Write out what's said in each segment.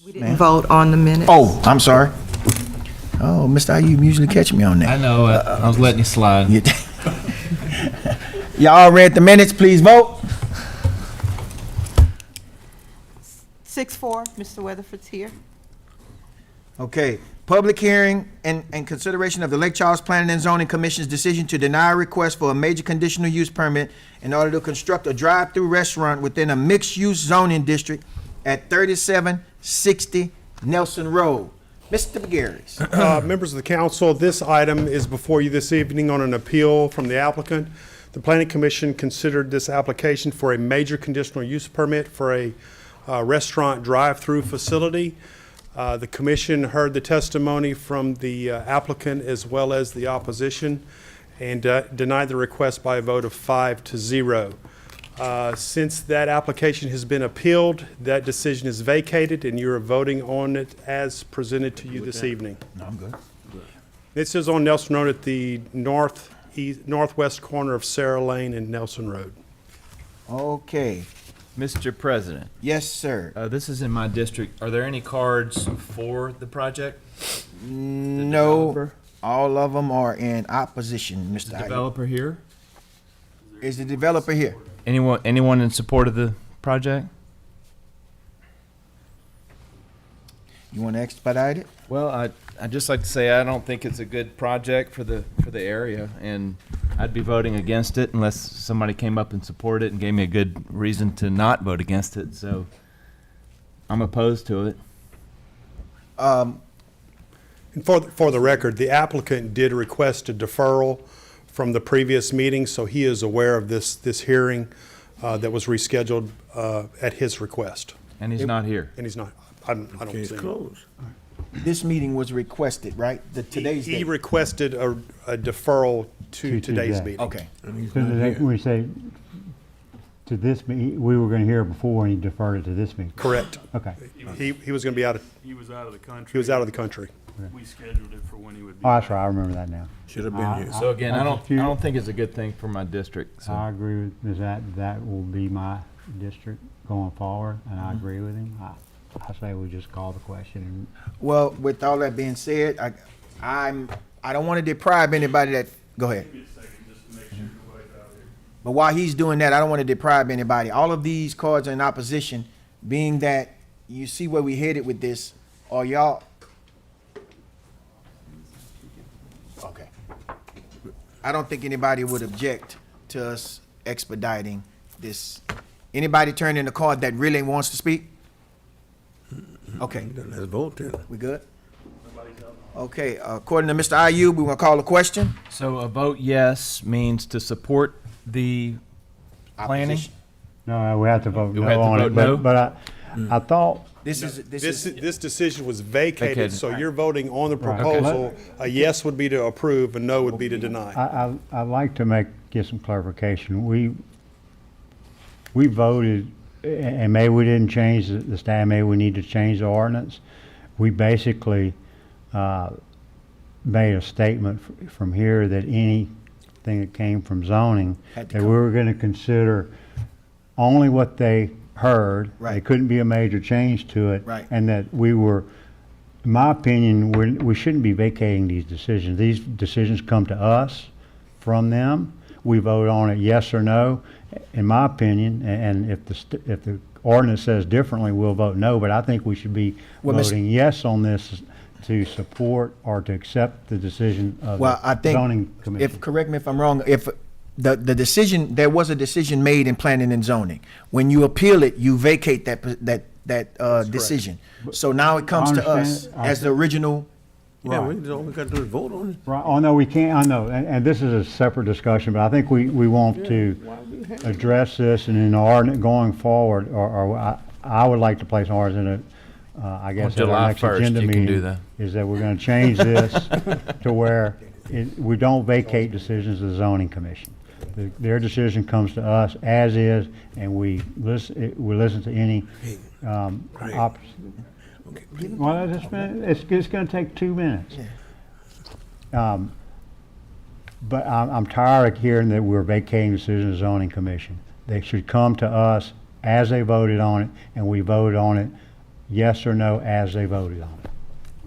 We didn't vote on the minutes. Oh, I'm sorry. Oh, Mr. Ayub usually catch me on I that. know, I was letting you slide. Y'all read the minutes, please vote. 6-4, Mr. Weatherford's here. Okay, public hearing and consideration of the Lake Charles Planning and Zoning Commission's decision to deny a request for a major conditional use permit in order to construct a drive-through restaurant within a mixed-use zoning district at 3760 Nelson Road. Mr. Begares. Members of the council, this item is before you this evening on an appeal from the applicant. The Planning Commission considered this application for a major conditional use permit for a restaurant drive-through facility. The commission heard the testimony from the applicant as well as the opposition and denied the request by a vote of 5-0. Since that application has been appealed, that decision is vacated and you're voting on it as presented to you this evening. No, I'm good. This is on Nelson Road at the northwest corner of Sarah Lane and Nelson Road. Okay, Mr. President, yes, sir. this is in my district. Are there any cards for the project? No, developer? all of them are in opposition, The Mr. Ayub. developer here? Is the developer here? Anyone in support of the project? You want to expedite it? Well, I'd just like to say I don't think it's a good project for the area, and I'd be voting against it unless somebody came up and supported it and gave me a good reason to not vote against it. So I'm opposed to it. And for the record, the applicant did request a deferral from the previous meeting, so he is aware of this hearing that was rescheduled at his request. And he's not here. And he's not, I don't see him. This meeting was requested, right? Today's He date? requested a deferral to today's today. meeting. Okay, So we say to this, we were going to hear it before and he deferred it to this meeting. Correct. Okay. He was going to be out of, He was out of the country. he was out of the country. We scheduled it for when he would be. Oh, that's right. I remember that now. Should have been here. So again, I I'm don't confused. think it's a good thing for my district. I So agree with Ms. That will be my district going forward, and I agree with him. I say we just call the question. well, with all that being said, I don't want to deprive anybody that, go ahead. Give me a second just to make sure nobody's out here. But while he's doing that, I don't want to deprive anybody. All of these cards are in opposition, being that you see where we headed with this, or y'all. Okay. I don't think anybody would object to us expediting this. Anybody turn in a card that really wants to speak? Okay, Let's vote then. we good? Okay, according to Mr. Ayub, we want to call a question. So a vote yes means to support the planning? Opposition. No, we have to vote We no have to on vote it, no? but I thought, This is. This decision was vacated, Vacated. so you're voting on the Right. proposal. A yes would be to approve, a no would be to deny. I'd like to get some clarification. We voted, and maybe we didn't change the statute, maybe we need to change the ordinance. We basically made a statement from here that anything that came from zoning, Had to that come. we were going to consider only what they heard. Right. There couldn't be a major change to it. Right. And that we were, in my opinion, we shouldn't be vacating these decisions. These decisions come to us from them. We vote on it yes or no, in my opinion, and if the ordinance says differently, we'll vote no, but I think we should be Well, Mr. voting yes on this to support or to accept the decision of Well, I the zoning think, commission. correct me if I'm wrong, if the decision, there was a decision made in planning and zoning. When you appeal it, you vacate that decision. So now it comes to us understand. as the original, Yeah, Right. all we got to do is vote on it. Right, oh, no, we can't, I know, and this is a separate discussion, but I think we want to address this and in the ordinance going forward, or I would like to place an ordinance in it, I guess at July our next 1st, agenda you can do meeting, that. is that we're gonna change this to where we don't vacate decisions of the zoning commission. Their decision comes to us as is, and we listen to any, Right. well, it's gonna take 2 minutes. But I'm tired of hearing that we're vacating decisions of the zoning commission. They should come to us as they voted on it, and we vote on it yes or no as they voted on it.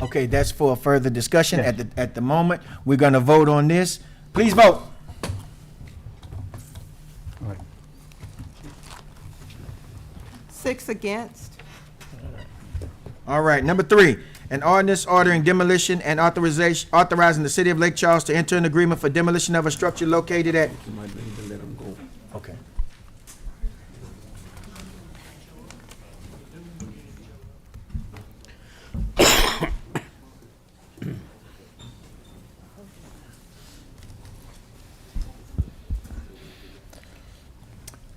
Okay, that's for further discussion. At the moment, we're gonna vote on this. Please vote. All right. 6 against. All right, number 3, an ordinance ordering demolition and authorizing the city of Lake Charles to enter an agreement for demolition of a structure located at. You might need to let them go. Okay.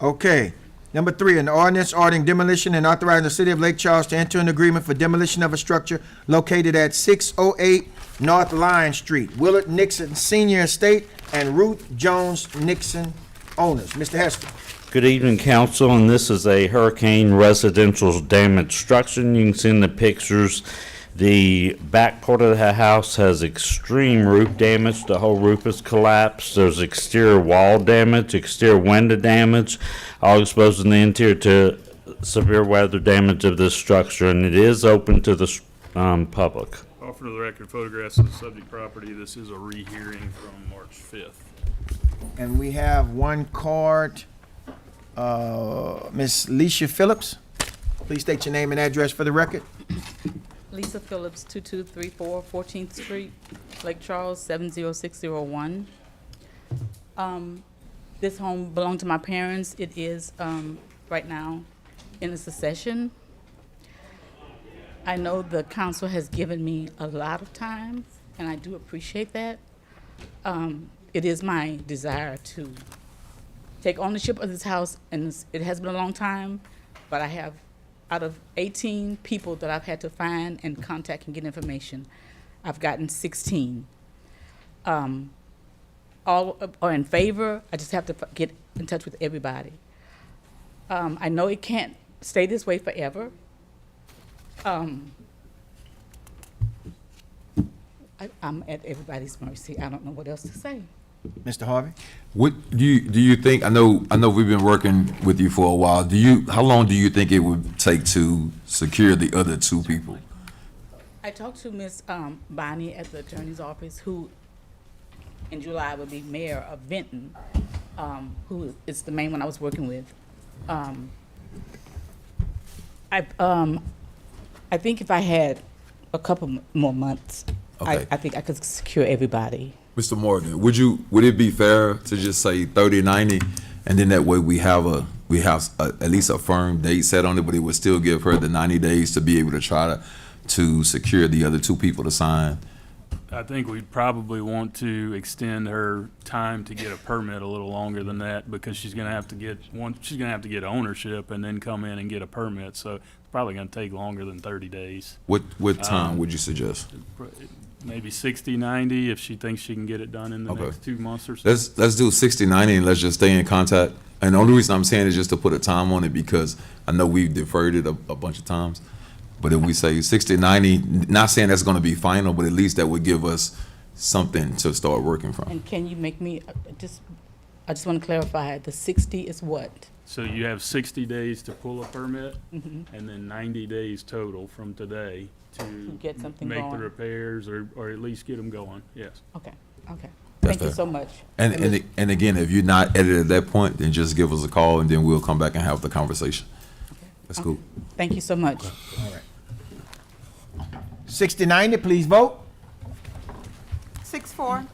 Okay. Number 3, an ordinance ordering demolition and authorizing the city of Lake Charles to enter an agreement for demolition of a structure located at 608 North Lion Street, Willard Nixon Senior Estate, and Ruth Jones Nixon owners. Mr. Hester. Good evening, council, and this is a hurricane residential damaged structure. You can see in the pictures, the back part of the house has extreme roof damage. The whole roof is collapsed. There's exterior wall damage, exterior window damage, all exposing the interior to severe weather damage of this structure, and it is open to the public. Offer to the record photographs of the subject property. This is a rehearing from March 5th. And we have one card. Miss Leisha Phillips, please state your name and address for the record. Lisa Phillips, 2234 14th Street, Lake Charles, 70601. This home belonged to my parents. It is right now in a succession. I know the council has given me a lot of time, and I do appreciate that. It is my desire to take ownership of this house, and it has been a long time, but I have, out of 18 people that I've had to find and contact and get information, I've gotten 16. All are in favor. I just have to get in touch with everybody. I know it can't stay this way forever. I'm at everybody's mercy. I don't know what else to say. Mr. Harvey? What do you think? I know we've been working with you for a while. How long do you think it would take to secure the other 2 people? I talked to Miss Bonnie at the attorney's office, who in July would be mayor of Benton, who is the main one I was working with. I think if I had a couple more months, Okay. I think I could secure everybody. Mr. Morgan, would it be fair to just say 30-90, and then that way we have at least a firm date set on it, but it would still give her the 90 days to be able to try to secure the other 2 people to sign? I think we'd probably want to extend her time to get a permit a little longer than that, because she's gonna have to get ownership and then come in and get a permit, so it's probably gonna take longer than 30 days. What time would you suggest? Maybe 60, 90, if she thinks she can get it done in the Okay. next 2 months or so. Let's do 60-90 and let's just stay in contact. And the only reason I'm saying is just to put a time on it, because I know we've deferred it a bunch of times. But if we say 60-90, not saying that's gonna be final, but at least that would give us something to start working from. And can you make me, I just want to clarify, the 60 is what? So you have 60 days to pull a permit, and then 90 days total from today to get something make the going. repairs or at least get them going, yes. Okay. That's Thank you fair. so much. And again, if you're not edited at that point, then just give us a call and then we'll come back and have the conversation. That's cool. Thank you so much. 60-90, please vote. 6-4.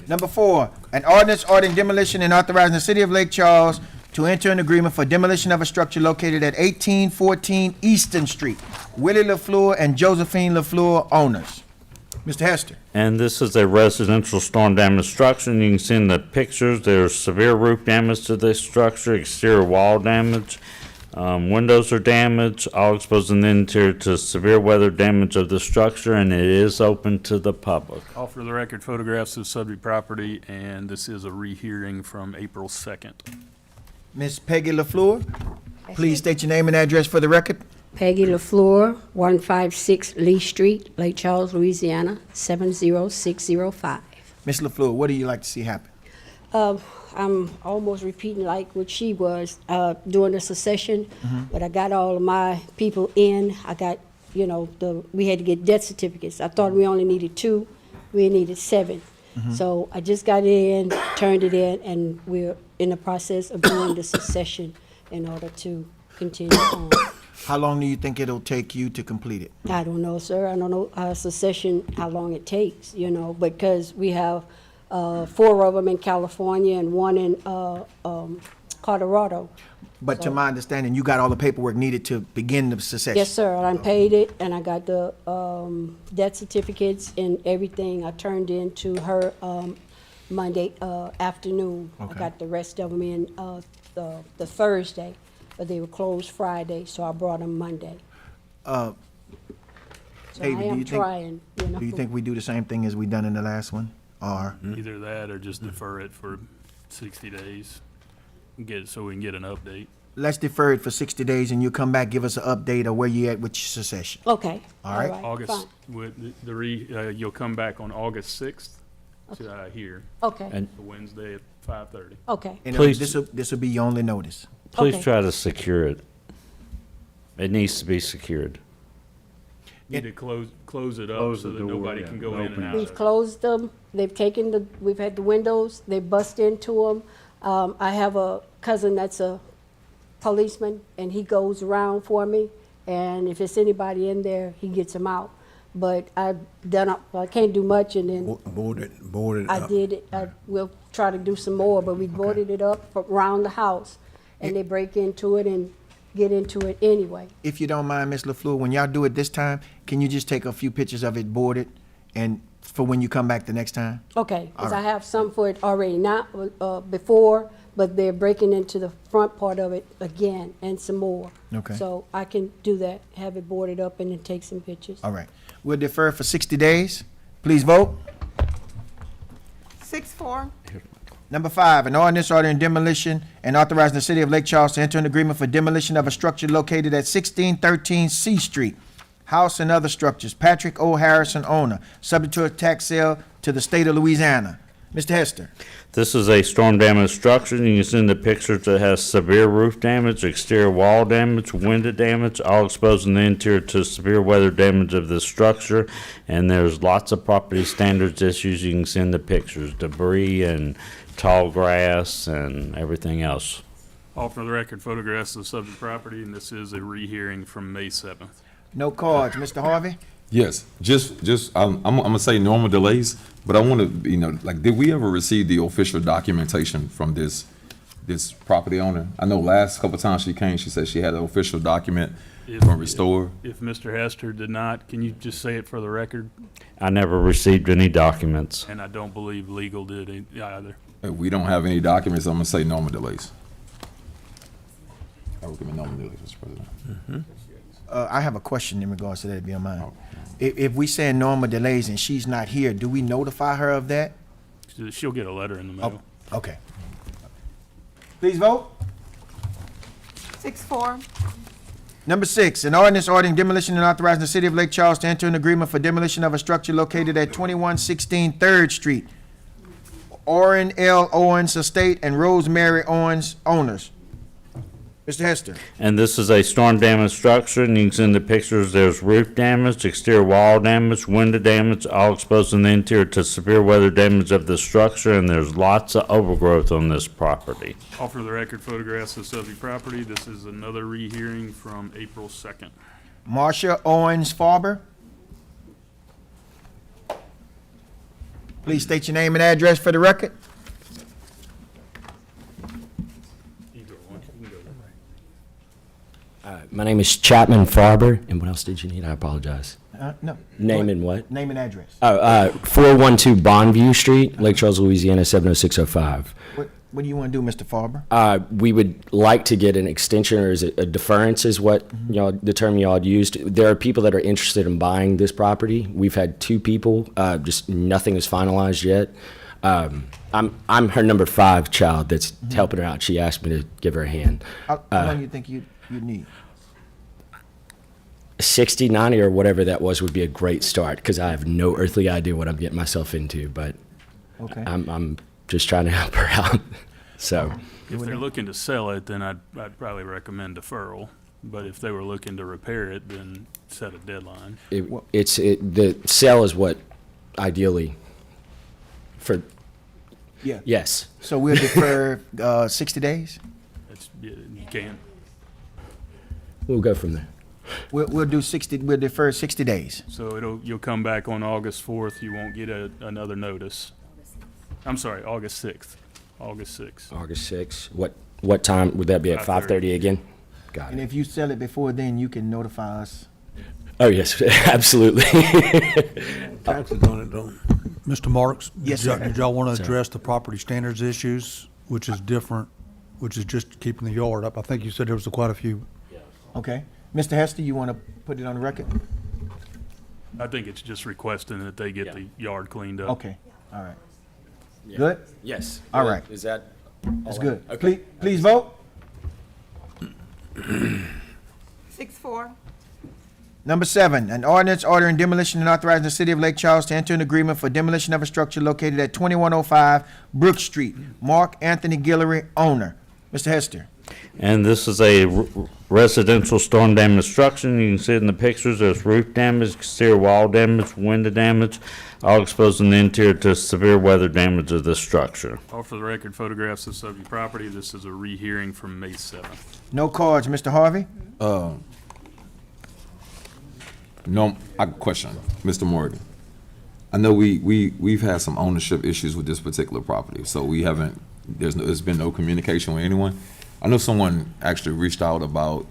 Number 4, an ordinance ordering demolition and authorizing the city of Lake Charles to enter an agreement for demolition of a structure located at 1814 Easton Street, Willie LaFleur and Josephine LaFleur owners. Mr. Hester. And this is a residential storm damaged structure, and you can see in the pictures, there's severe roof damage to this structure, exterior wall damage. Windows are damaged, all exposing the interior to severe weather damage of the structure, and it is open to the public. Offer the record photographs of subject property, and this is a rehearing from April 2nd. Ms. Peggy LaFleur, please state your name and address for the record. Peggy LaFleur, 156 Lee Street, Lake Charles, Louisiana, 70605. Ms. LaFleur, what do you like to see happen? I'm almost repeating like what she was during the secession, but I got all of my people in. I got you know, we had to get death certificates. I thought we only needed 2, we needed 7. So I just got it in, turned it in, and we're in the process of doing the succession in order to continue on. How long do you think it'll take you to complete it? I don't know, sir. I don't know succession, how long it takes, you know, because we have 4 of them in California and 1 in Colorado. But to my understanding, you got all the paperwork needed to begin the succession? Yes, sir. I paid it, and I got the death certificates and everything. I turned in to her Monday afternoon. I Okay. got the rest of them in the Thursday, but they were closed Friday, so I brought them Monday. Uh, So David, I do am you think- trying, you know. Do you think we do the same thing as we done in the last one? Or, Either that or just defer it for 60 days. So we can get an update. let's defer it for 60 days and you come back, give us an update of where you at with your succession. Okay. All right. August, fine. with you'll come back on August 6th here, Okay, And Wednesday at 5:30. okay. And Please- this will be your only notice. please Okay. try to secure it. It needs to be secured. Need to close it up Close so the that door, nobody yeah, can go no in and out. We've closed them, they've taken we've had the windows, they bust into them. I have a cousin that's a policeman, and he goes around for me, and if it's anybody in there, he gets them out. But I can't do much, and then Board it I up. did it, we'll try to do some more, but we boarded it up around the house, and they break into it and get into it anyway. If you don't mind, Ms. LaFleur, when y'all do it this time, can you just take a few pictures of it boarded and for when you come back the next time? Okay, because I All right. have some for it already, not before, but they're breaking into the front part of it again and some more. Okay. So I can do that, have it boarded up and then take some pictures. All right. We'll defer for 60 days. Please vote. 6-4. Number 5, an ordinance ordering demolition and authorizing the city of Lake Charles to enter an agreement for demolition of a structure located at 1613 C Street. House and other structures. Patrick O. Harrison, owner, subject to a tax sale to the state of Louisiana. Mr. Hester. This is a storm damaged structure. You can see in the pictures that has severe roof damage, exterior wall damage, window damage, all exposing the interior to severe weather damage of the structure. And there's lots of property standards issues. You can see in the pictures, debris and tall grass and everything else. All for the record, photographs of the subject property, and this is a rehearing from May 7th. No cards. Mr. Harvey? Yes, I'm gonna say normal delays, but I want to, like, did we ever receive the official documentation from this property owner? I know last couple times she came, she said she had an official document from Restore. If Mr. Hester did not, can you just say it for the record? I never received any documents. And I don't believe legal did either. If we don't have any documents, I'm gonna say normal delays. I recommend normal delays, Mr. President. I have a question in regards to that, if you don't mind. If we say normal delays and she's not here, do we notify her of that? She'll get a letter in the mail. Okay. Please vote. 6-4. Number 6, an ordinance ordering demolition and authorizing the city of Lake Charles to enter an agreement for demolition of a structure located at 2116 3rd Street. Orrin L. Owens Estate and Rosemary Owens owners. Mr. Hester. And this is a storm damaged structure, and you can see in the pictures, there's roof damage, exterior wall damage, window damage, all exposing the interior to severe weather damage of the structure, and there's lots of overgrowth on this property. All for the record, photographs of subject property. This is another rehearing from April 2nd. Marcia Owens Farber. Please state your name and address for the record. Either one, you can go. My name is Chapman Farber, and what else did you need? I apologize. No. Name and what? Name and address. 412 Bonneview Street, Lake Charles, Louisiana, 70605. What do you want to do, Mr. Farber? We would like to get an extension, or is it a deference is what y'all, the term y'all had used. There are people that are interested in buying this property. We've had 2 people, just nothing is finalized yet. I'm her number 5 child that's helping her out. She asked me to give her a hand. How long do you think you'd need? 60, 90, or whatever that was would be a great start, because I have no earthly idea what I'm getting myself into, but Okay. I'm just trying to help her out. So, If they're looking to sell it, then I'd probably recommend deferral. But if they were looking to repair it, then set a deadline. The sale is what ideally for, Yeah. yes. So we'll defer 60 days? You can't. We'll go from there. We'll do 60, we'll defer 60 days. So you'll come back on August 4th. You won't get another notice. I'm sorry, August 6th. August 6th. August 6th. What time would that be at 5:30 again? Got And it. if you sell it before then, you can notify us. Oh, yes, absolutely. Taxes on it, though. Mr. Marks? Yes, did y'all- sir. Did y'all want to Sir. address the property standards issues, which is different, which is just keeping the yard up? I think you said there was quite a few. Okay. Mr. Hester, you want to put it on the record? I think it's just requesting that they get the yard cleaned up. Okay, all right. Good? Yes. All right. Is that? That's good. Okay. Please vote. 6-4. Number 7, an ordinance ordering demolition and authorizing the city of Lake Charles to enter an agreement for demolition of a structure located at 2105 Brook Street. Mark Anthony Guillory, owner. Mr. Hester. And this is a residential storm damage structure. You can see it in the pictures. There's roof damage, exterior wall damage, window damage, all exposing the interior to severe weather damage of the structure. All for the record, photographs of subject property. This is a rehearing from May 7th. No cards. Mr. Harvey? No, I have a question, Mr. Morgan. I know we've had some ownership issues with this particular property, so we haven't, there's been no communication with anyone. I know someone actually reached out about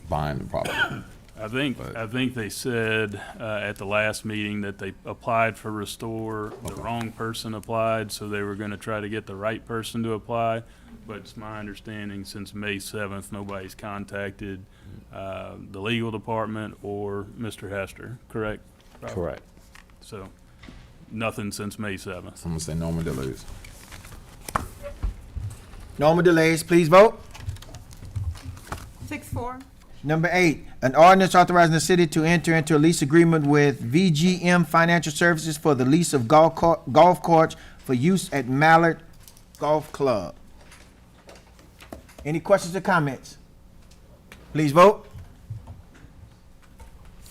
buying the property. I think they said at the last meeting that they applied for restore. The wrong person applied, so they were going to try to get the right person to apply. But it's my understanding since May 7th, nobody's contacted the legal department or Mr. Hester, correct? Correct. So nothing since May 7th. I'm gonna say no more delays. No more delays. Please vote. 6-4. Number 8, an ordinance authorizing the city to enter into a lease agreement with VGM Financial Services for the lease of golf courts for use at Mallard Golf Club. Any questions or comments? Please vote.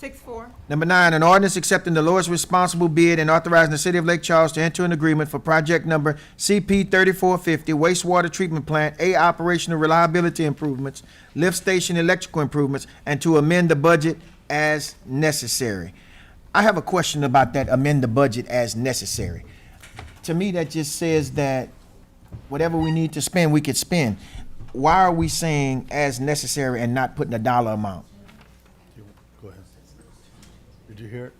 6-4. Number 9, an ordinance accepting the lowest responsible bid and authorizing the city of Lake Charles to enter an agreement for project number CP 3450 wastewater treatment plant, operational reliability improvements, lift station electrical improvements, and to amend the budget as necessary. I have a question about that amend the budget as necessary. To me, that just says that whatever we need to spend, we could spend. Why are we saying as necessary and not putting a dollar amount? Go ahead. Did you hear it?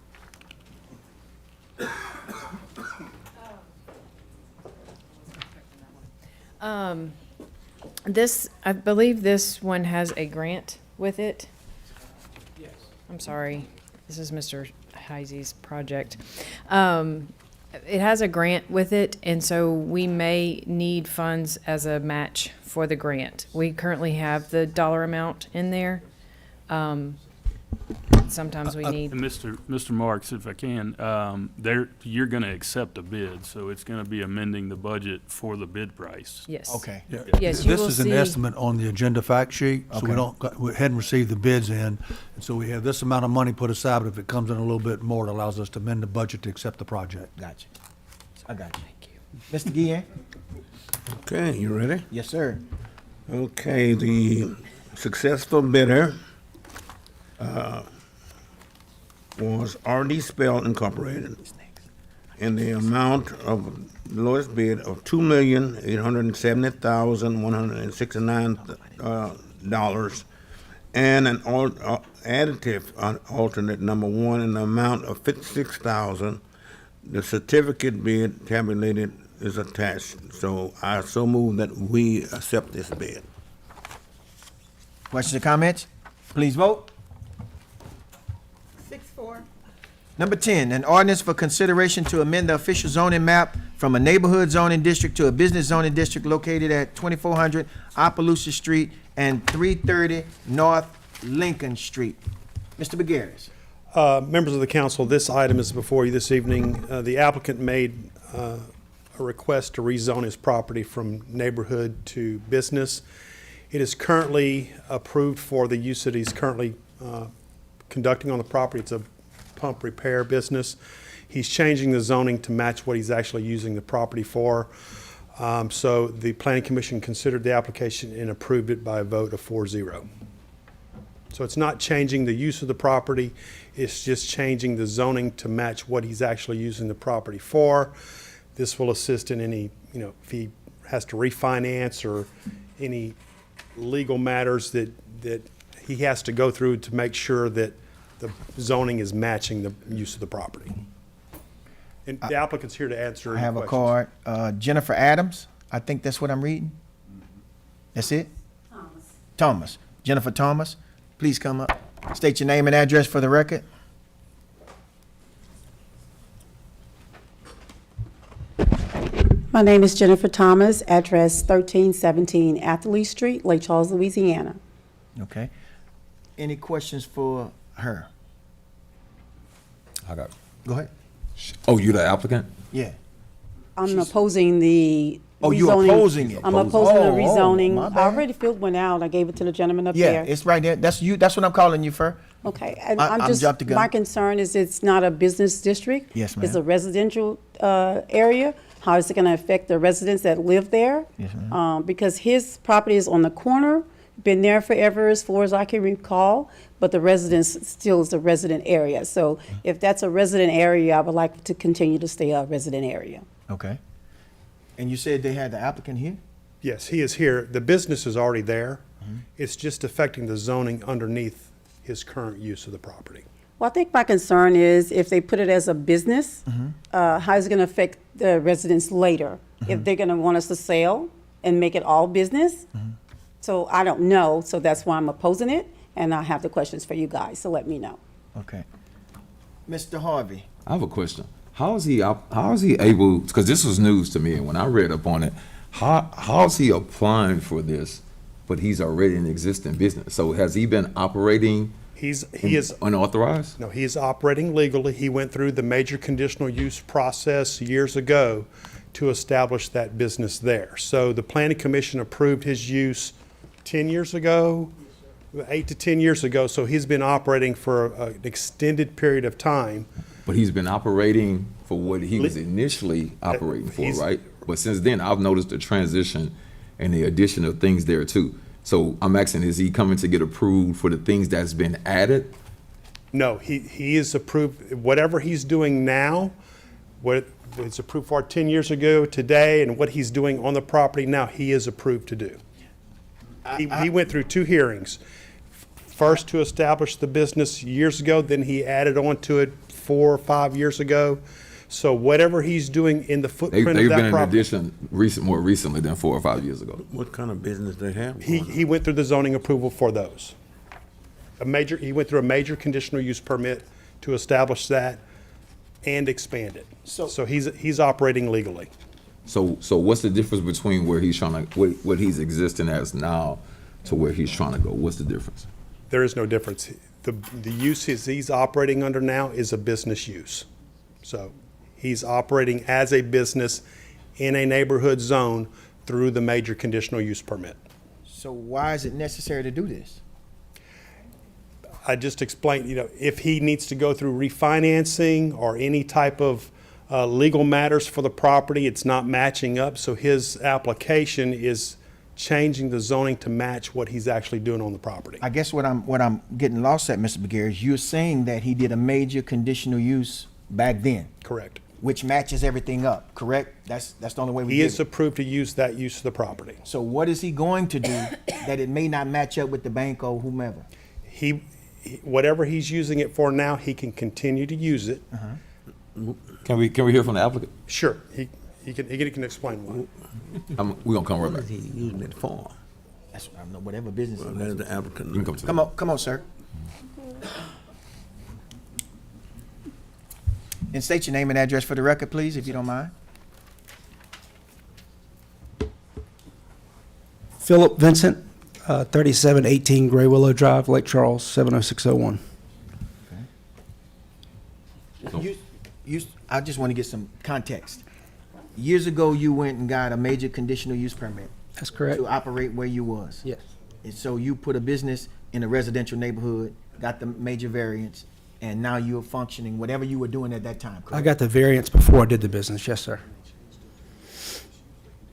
I believe this one has a grant with it. Yes. I'm sorry, this is Mr. Heisey's project. It has a grant with it, and so we may need funds as a match for the grant. We currently have the dollar amount in there. Sometimes we need. And Mr. Marks, if I can, you're going to accept a bid, so it's going to be amending the budget for the bid price. Yes. Okay. Yeah. Yes, you This will is an see- estimate on the agenda fact sheet, so Okay. we hadn't received the bids in. And so we have this amount of money put aside, but if it comes in a little bit more, it allows us to amend the budget to accept the project. Gotcha. I got you. Thank you. Mr. Guillen? Okay, you ready? Yes, sir. Okay, the successful bidder was RD Spell Incorporated, in the amount of the lowest bid of $2,870,169 and an additive alternate number 1 in the amount of $56,000. The certificate bid tabulated is attached, so I so move that we accept this bid. Questions or comments? Please vote. 6-4. Number 10, an ordinance for consideration to amend the official zoning map from a neighborhood zoning district to a business zoning district located at 2400 Opelousas Street and 330 North Lincoln Street. Mr. Begares. Members of the council, this item is before you this evening. The applicant made a request to rezone his property from neighborhood to business. It is currently approved for the use that he's currently conducting on the property. It's a pump repair business. He's changing the zoning to match what he's actually using the property for. So the planning commission considered the application and approved it by a vote of 4-0. So it's not changing the use of the property, it's just changing the zoning to match what he's actually using the property for. This will assist in any, if he has to refinance or any legal matters that he has to go through to make sure that the zoning is matching the use of the property. And the applicant's here to answer I any have a questions. card. Jennifer Adams, I think that's what I'm reading. That's it? Thomas. Jennifer Thomas, please come up. State your name and address for the record. My name is Jennifer Thomas, address 1317 Atherley Street, Lake Charles, Louisiana. Okay. Any questions for her? I got. Go ahead. Oh, you the applicant? Yeah. I'm opposing the Oh, you rezoning. opposing it? I'm opposing the Oh, rezoning. my I bad. already filled one out. I gave it to the gentleman up Yeah, there. it's right there. That's you. That's what I'm calling you for. Okay, and I'm jumped the gun. my concern is it's not a business district. Yes, It's ma'am. a residential area. How is it gonna affect the residents that live there? Yes, ma'am. Because his property is on the corner, been there forever as far as I can recall, but the residence still is a resident area. So if that's a resident area, I would like to continue to stay a resident area. Okay. And you said they had the applicant here? Yes, he is here. The business is already there. Mm-hmm. It's just affecting the zoning underneath his current use of the property. Well, I think my concern is if they put it as a business, how is it gonna affect the residents later? If they're gonna want us to sell and make it all business? So I don't know, so that's why I'm opposing it, and I have the questions for you guys, so let me know. Okay. Mr. Harvey. I have a question. How is he able, because this was news to me, and when I read up on it, how is he applying for this, but he's already in existing business? So has he been operating He is unauthorized? No, he is operating legally. He went through the major conditional use process years ago to establish that business there. So the planning commission approved his use 10 years ago, 8 to 10 years ago. So he's been operating for an extended period of time. But he's been operating for what he was initially operating for, he's- right? But since then, I've noticed the transition and the addition of things there too. So I'm asking, is he coming to get approved for the things that's been added? No, he is approved, whatever he's doing now, what it's approved for 10 years ago today, and what he's doing on the property now, he is approved to do. He went through 2 hearings. First to establish the business years ago, then he added on to it 4 or 5 years ago. So whatever he's doing in the footprint They've of been that in property. addition more recently than 4 or 5 years ago. What kind of business they have? He went through the zoning approval for those. He went through a major conditional use permit to establish that and expand it. So he's operating legally. So what's the difference between where he's trying to, what he's existing as now to where he's trying to go? What's the difference? There is no difference. The use he's operating under now is a business use. So he's operating as a business in a neighborhood zone through the major conditional use permit. So why is it necessary to do this? I just explained, if he needs to go through refinancing or any type of legal matters for the property, it's not matching up. So his application is changing the zoning to match what he's actually doing on the property. I guess what I'm getting lost at, Mr. Beguer, is you're saying that he did a major conditional use back then, Correct. which matches everything up, correct? That's the only way we He get is it. approved to use that use of the property. So what is he going to do that it may not match up with the bank or whomever? Whatever he's using it for now, he can continue to use it. Can we hear from the applicant? Sure, he can explain why. We're gonna come right What back. is he using it for? That's what I don't know, whatever business. Well, that's the applicant. You can come to the. Come on, sir. And state your name and address for the record, please, if you don't mind. Philip Vincent, 3718 Gray Willow Drive, Lake Charles, 70601. I just want to get some context. Years ago, you went and got a major conditional use permit That's correct. to operate where you was. Yes. And so you put a business in a residential neighborhood got the major variance, and now you're functioning, whatever you were doing at that time, I correct? got the variance before I did the business, yes, sir.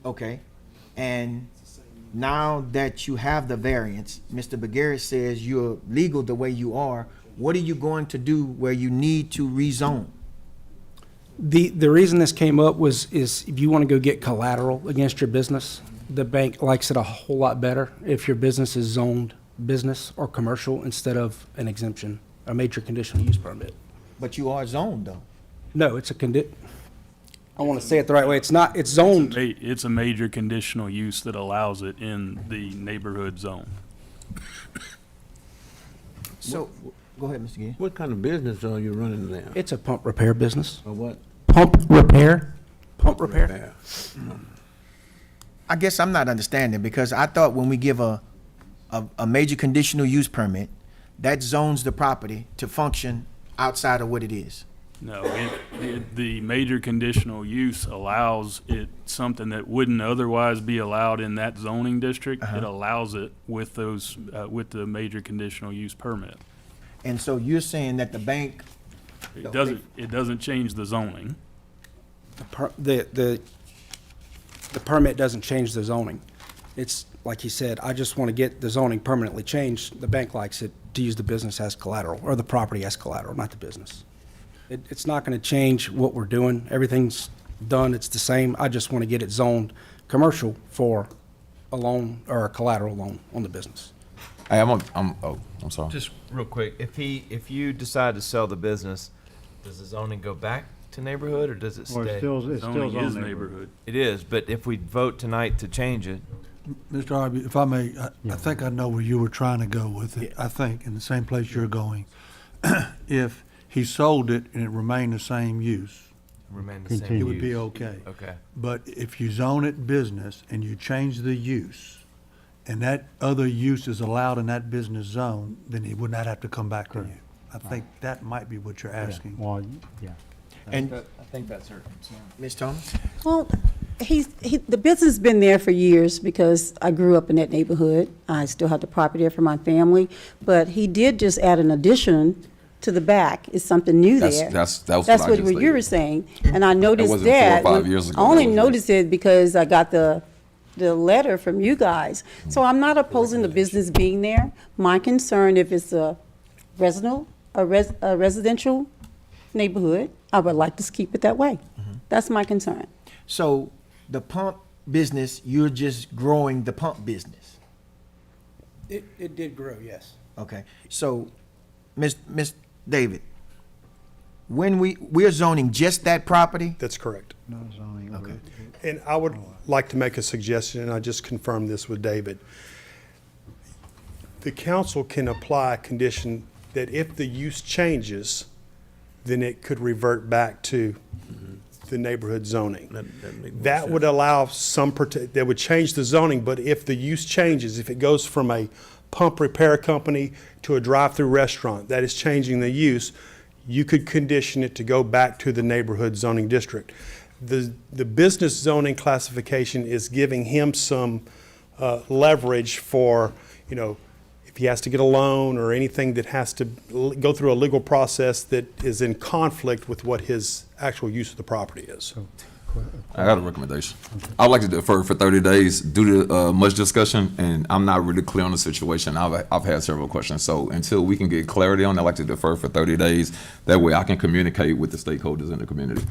Okay, and now that you have the variance, Mr. Begary says you're legal the way you are. What are you going to do where you need to rezone? The reason this came up is if you want to go get collateral against your business, the bank likes it a whole lot better if your business is zoned business or commercial instead of an exemption, a major conditional use permit. But you are zoned though. No, it's I want to say it the right way. It's not, it's zoned. It's a major conditional use that allows it in the neighborhood zone. So, go ahead, Mr. Gee. What kind of business are you running now? It's a pump repair business. Or what? Pump repair? Pump repair? I guess I'm not understanding, because I thought when we give a major conditional use permit, that zones the property to function outside of what it is. No, the major conditional use allows it, something that wouldn't otherwise be allowed in that zoning district. It allows it with those, with the major conditional use permit. And so you're saying that the bank, It doesn't change the zoning. The permit doesn't change the zoning. It's, like he said, I just want to get the zoning permanently changed. The bank likes it to use the business as collateral, or the property as collateral, not the business. It's not going to change what we're doing. Everything's done, it's the same. I just want to get it zoned commercial for a loan or a collateral loan on the business. Hey, I'm sorry. Just real quick, if you decide to sell the business, does the zoning go back to neighborhood or does it Well, stay? it's still Zoning zone is neighborhood. neighborhood. It is, but if we vote tonight to change it, Mr. Harvey, if I may, I think I know where you were trying to go with it. I think in the same place you're going. If he sold it and it remained the same use, remain the same Continue. it would be use. okay. Okay. But if you zone it business and you change the use, and that other use is allowed in that business zone, then he would not have to come back to you. I think that might be what you're asking. Well, yeah. and I think that's her concern. Ms. Thomas? Well, the business has been there for years because I grew up in that neighborhood. I still have the property there for my family, but he did just add an addition to the back. It's something new That's- there. that was That's what I what just you were stated. saying, and I noticed wasn't 4 or that. 5 years ago. I only That was noticed it because I got the letter from you guys. So I'm not opposing the business being there. My concern, if it's a residential neighborhood, I would like to keep it that way. That's my concern. So the pump business, you're just growing the pump business. It did grow, yes. Okay, so, Ms. David, when we're zoning just that property? That's correct. Not zoning. Okay. And I would like to make a suggestion, and I just confirmed this with David. The council can apply a condition that if the use changes, then it could revert back to the neighborhood zoning. That would allow that would change the zoning, but if the use changes, if it goes from a pump repair company to a drive-through restaurant, that is changing the use, you could condition it to go back to the neighborhood zoning district. The business zoning classification is giving him some leverage for, if he has to get a loan or anything that has to go through a legal process that is in conflict with what his actual use of the property is. I got a recommendation. I'd like to defer for 30 days due to much discussion, and I'm not really clear on the situation. I've had several questions. So until we can get clarity on it, I'd like to defer for 30 days. That way I can communicate with the stakeholders in the community.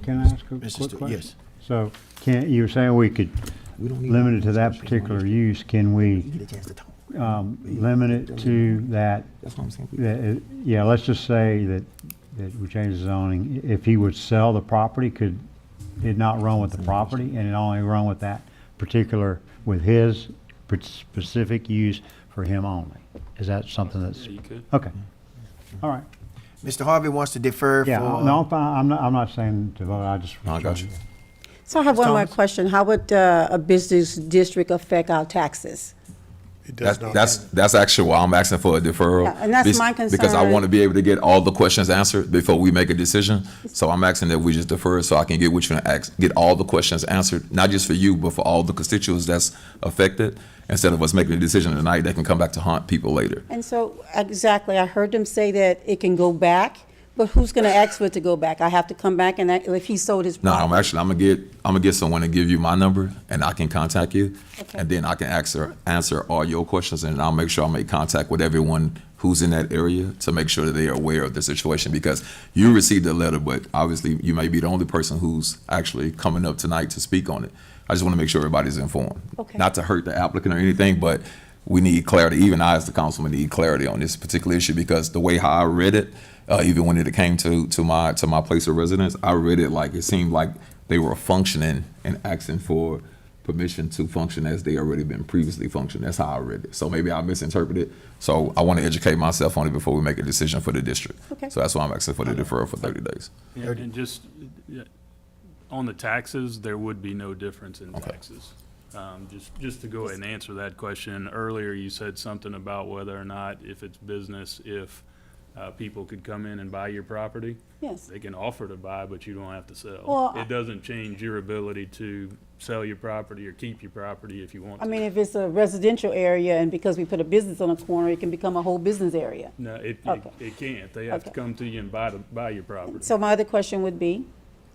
Can I ask a quick question? Yes. So you were saying we could limit it to that particular use. Can we limit it to that? That's what I'm saying. Yeah, let's just say that we change the zoning. If he would sell the property, could it not run with the property and it only run with that particular, with his specific use for him only? Is that something that's, You could. okay, all right. Mr. Harvey wants to defer for. Yeah, no, I'm fine. I'm not saying to vote, I just. No, I got you. So I have one more Thomas? question. How would a business district affect our taxes? It does not. That's actually why I'm asking for a deferral. Yeah, and that's Bes- my Because I concern. want to be able to get all the questions answered before we make a decision. So I'm asking that we just defer so I can get with you and get all the questions answered, not just for you, but for all the constituents that's affected. Instead of us making a decision tonight, they can come back to haunt people later. And so, exactly, I heard them say that it can go back, but who's gonna ask for it to go back? I have to come back and if he sold his No, property? I'm gonna get someone to give you my number and I can contact you. Okay. And then I can answer all your questions and I'll make sure I make contact with everyone who's in that area to make sure that they are aware of the situation because you received a letter, but obviously you may be the only person who's actually coming up tonight to speak on it. I just want to make sure everybody's informed. Okay. Not to hurt the applicant or anything, but we need clarity. Even I, as the councilman, need clarity on this particular issue because the way how I read it, even when it came to my place of residence, I read it like it seemed like they were functioning and asking for permission to function as they already been previously functioning. That's how I read it. So maybe I misinterpreted it. So I want to educate myself on it before we make a decision for the district. Okay. So that's why I'm asking for the deferral for 30 days. Yeah, and just, on the taxes, there would be no difference in Okay. taxes. Just to go ahead and answer that question, earlier you said something about whether or not, if it's business, if people could come in and buy your property. Yes. They can offer to buy, but you don't have to sell. Well, It doesn't change your ability to sell your property or keep your property if you want I to. mean, if it's a residential area and because we put a business on a corner, it can become a whole business area. No, it Okay. can't. They have to Okay. come to you and buy your property. So my other question would be,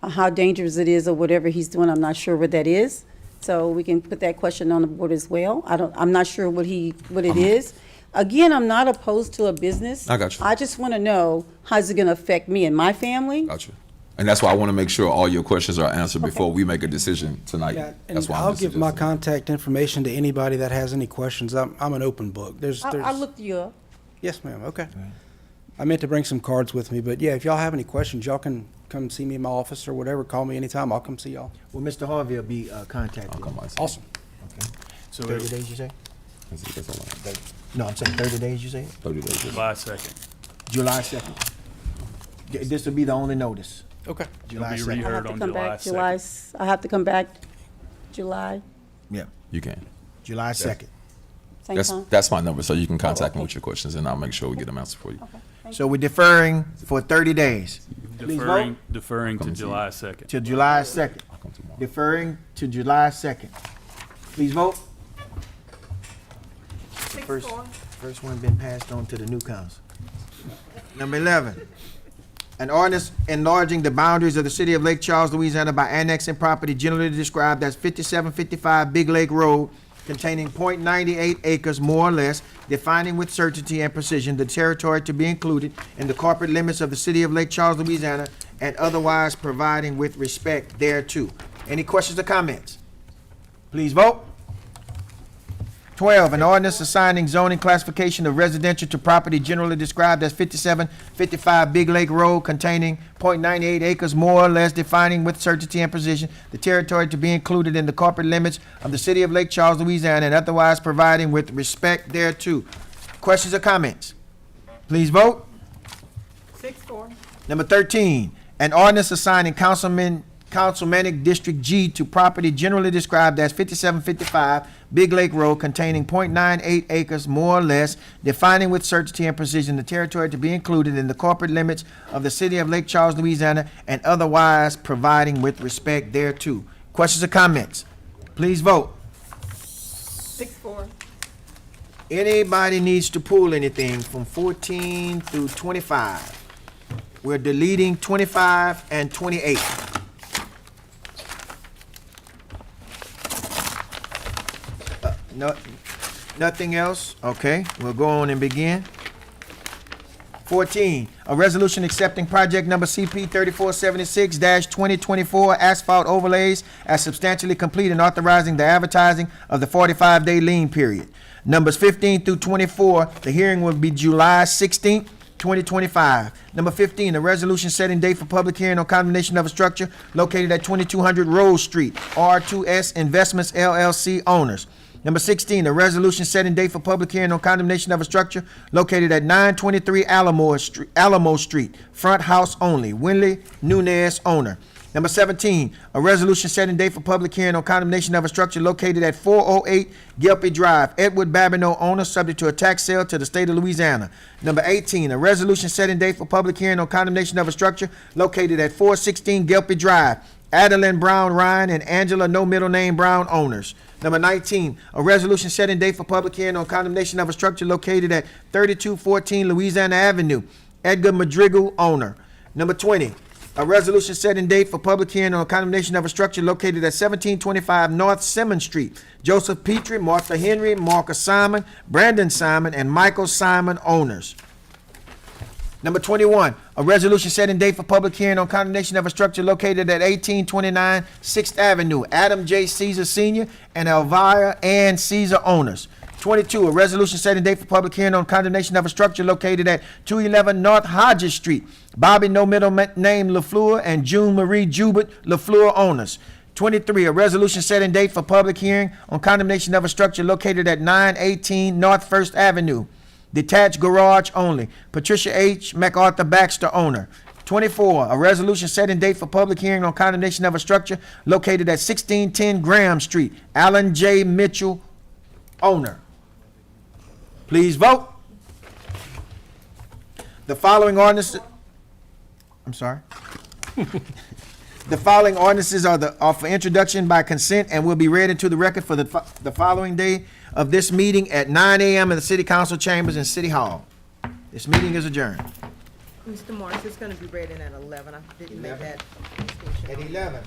how dangerous it is or whatever he's doing, I'm not sure what that is. So we can put that question on the board as well. I'm not sure what it is. Again, I'm not opposed to a business. I got you. I just want to know, how's it going to affect me and my family? Gotcha. And that's why I want to make sure all your questions are answered before we make a decision tonight. Yeah, That's and why I'll I'm give my suggesting. contact information to anybody that has any questions. I'm an open book. I looked you up. Yes, ma'am, okay. I meant to bring some cards with me, but yeah, if y'all have any questions, y'all can come see me in my office or whatever, call me anytime, I'll come see y'all. Well, Mr. Harvey will be contacted. I'll come myself. Awesome. So 30 it- days, you say? That's all right. No, I'm saying 30 days, you say? 30 days. July 2nd. July 2nd. This will be the only notice. Okay. July be 2nd. I have Heard to on come July back 2nd. I have to come back July, Yeah, You can. July 2nd. same That's, time? that's my number, so you can contact me with your questions and I'll make sure we get them answered for you. So we're deferring for 30 days. Please Deferring to Come see you. July 2nd. To July 2nd. I'll come tomorrow. Deferring to July 2nd. Please vote. First, 6-4. first one been passed on to the new council. Number 11, an ordinance enlarging the boundaries of the city of Lake Charles, Louisiana by annexing property generally described as 5755 Big Lake Road containing .98 acres more or less, defining with certainty and precision the territory to be included in the corporate limits of the city of Lake Charles, Louisiana, and otherwise providing with respect thereto. Any questions or comments? Please vote. 12, an ordinance assigning zoning classification of residential to property generally described as 5755 Big Lake Road containing .98 acres more or less, defining with certainty and precision the territory to be included in the corporate limits of the city of Lake Charles, Louisiana, and otherwise providing with respect thereto. Questions or comments? Please vote. 6-4. Number 13, an ordinance assigning councilmanic District G to property generally described as 5755 Big Lake Road containing .98 acres more or less, defining with certainty and precision the territory to be included in the corporate limits of the city of Lake Charles, Louisiana, and otherwise providing with respect thereto. Questions or comments? Please vote. 6-4. Anybody needs to pull anything from 14 through 25. We're deleting 25 and 28. No, nothing else? Okay, we'll go on and begin. 14, a resolution accepting project number CP 3476-2024 asphalt overlays as substantially complete and authorizing the advertising of the 45-day lien period. Numbers 15 through 24, the hearing will be July 16th, 2025. Number 15, a resolution setting date for public hearing on condemnation of a structure located at 2200 Rose Street, R2S Investments LLC owners. Number 16, a resolution setting date for public hearing on condemnation of a structure located at 923 Alamo Street, front house only, Winley Nunez owner. Number 17, a resolution setting date for public hearing on condemnation of a structure located at 408 Gilpy Drive, Edward Babineau, owner, subject to a tax sale to the state of Louisiana. Number 18, a resolution setting date for public hearing on condemnation of a structure located at 416 Gilpy Drive, Adeline Brown Ryan and Angela No Middle Name Brown, owners. Number 19, a resolution setting date for public hearing on condemnation of a structure located at 3214 Louisiana Avenue, Edgar Madrigal, owner. Number 20, a resolution setting date for public hearing on condemnation of a structure located at 1725 North Simmons Street, Joseph Petrie, Martha Henry, Marcus Simon, Brandon Simon, and Michael Simon, owners. Number 21, a resolution setting date for public hearing on condemnation of a structure located at 1829 6th Avenue, Adam J. Caesar Sr. and Elvira Ann Caesar, owners. 22, a resolution setting date for public hearing on condemnation of a structure located at 211 North Hodges Street, Bobby No Middle Name LaFleur and June Marie Jubert LaFleur, owners. 23, a resolution setting date for public hearing on condemnation of a structure located at 918 North First Avenue, detached garage only, Patricia H. MacArthur Baxter, owner. 24, a resolution setting date for public hearing on condemnation of a structure located at 1610 Graham Street, Alan J. Mitchell, owner. Please vote. The following ordinances, I'm sorry. The following ordinances are for introduction by consent and will be read into the record for the following day of this meeting at 9 a.m. in the City Council chambers in City Hall. This meeting is adjourned. Mr. Morris, it's gonna be read in at 11. I didn't make that distinction. At 11.